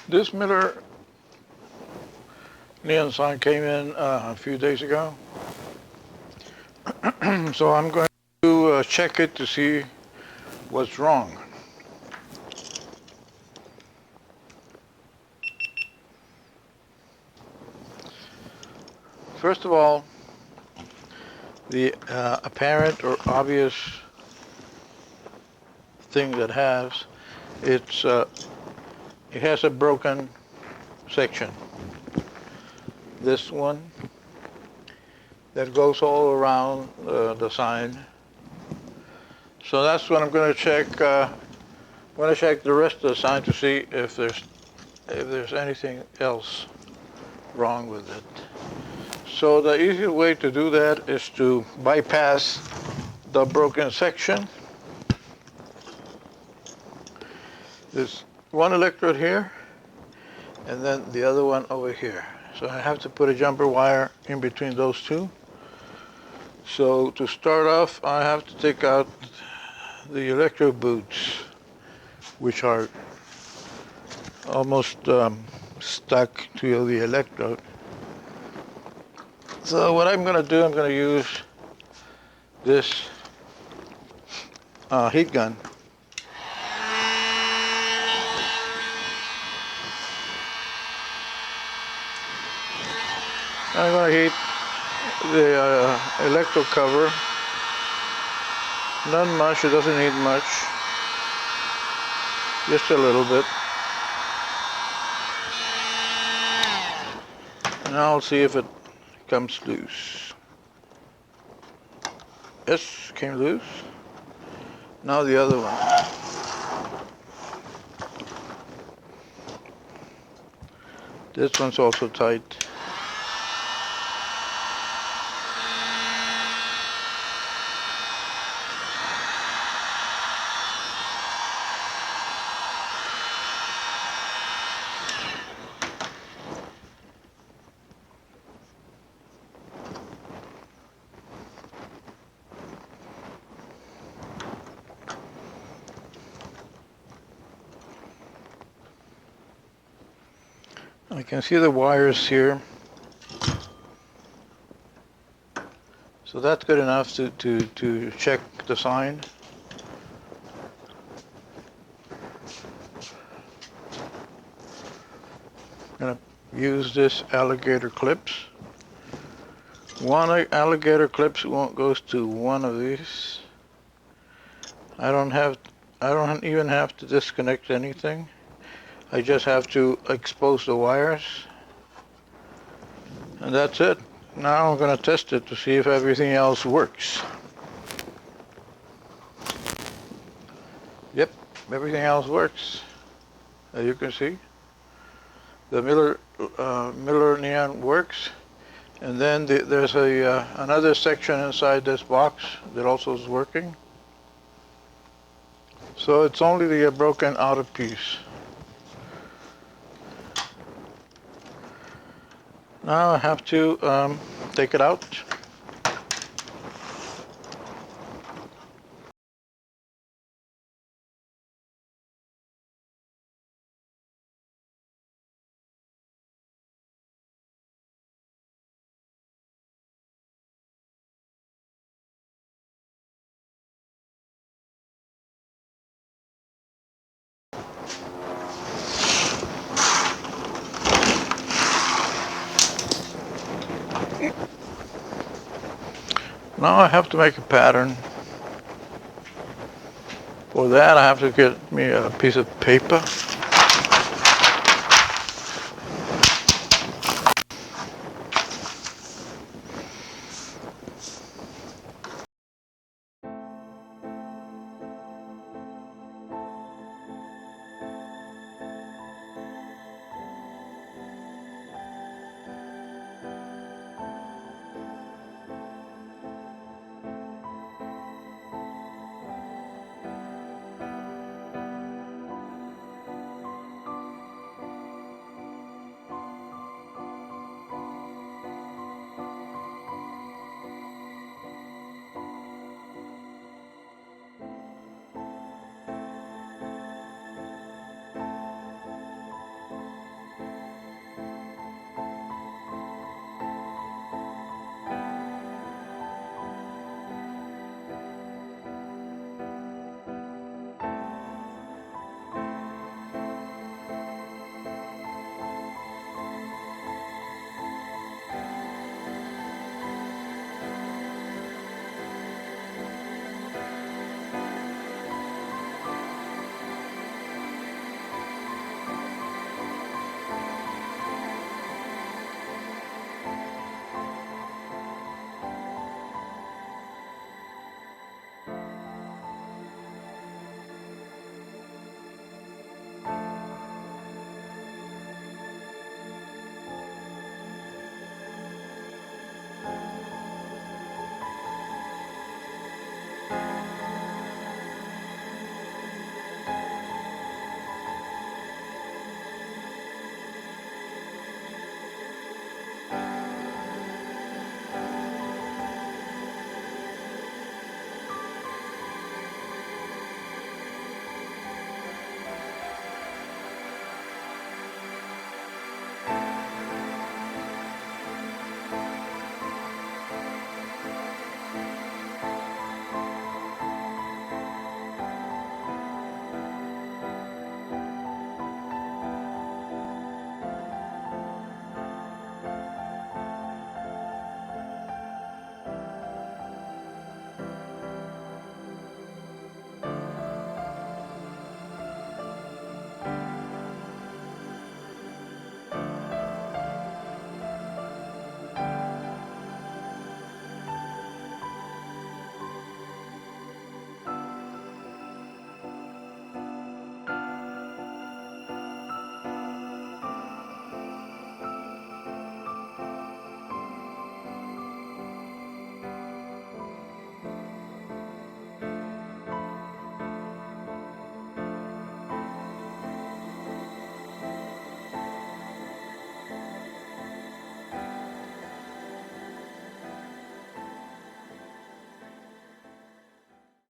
This Miller neon sign came in a few days ago. So I'm going to check it to see what's wrong. First of all, the apparent or obvious thing that it has a broken section. This one that goes all around the sign. So that's what I'm going to check. I'm going to check the rest of the sign to see if there's anything else wrong with it. So the easiest way to do that is to bypass the broken section. There's one electrode here, and then the other one over here. So I have to put a jumper wire in between those two. So to start off, I have to take out the electrode boots, which are almost stuck to the electrode. So what I'm going to do, I'm going to use this heat gun. I'm going to heat the electrode cover. Not much, it doesn't need much. Just a little bit. And I'll see if it comes loose. Yes, came loose. Now the other one. This one's also tight. I can see the wires here. So that's good enough to check the sign. I'm going to use this alligator clips. One alligator clips goes to one of these. I don't even have to disconnect anything. I just have to expose the wires, and that's it. Now I'm going to test it to see if everything else works. Yep, everything else works. As you can see, the Miller neon works, and then there's another section inside this box that also is working. So it's only the broken outer piece. Now I have to take it out. Now I have to make a pattern. For that I have to get me a piece of paper.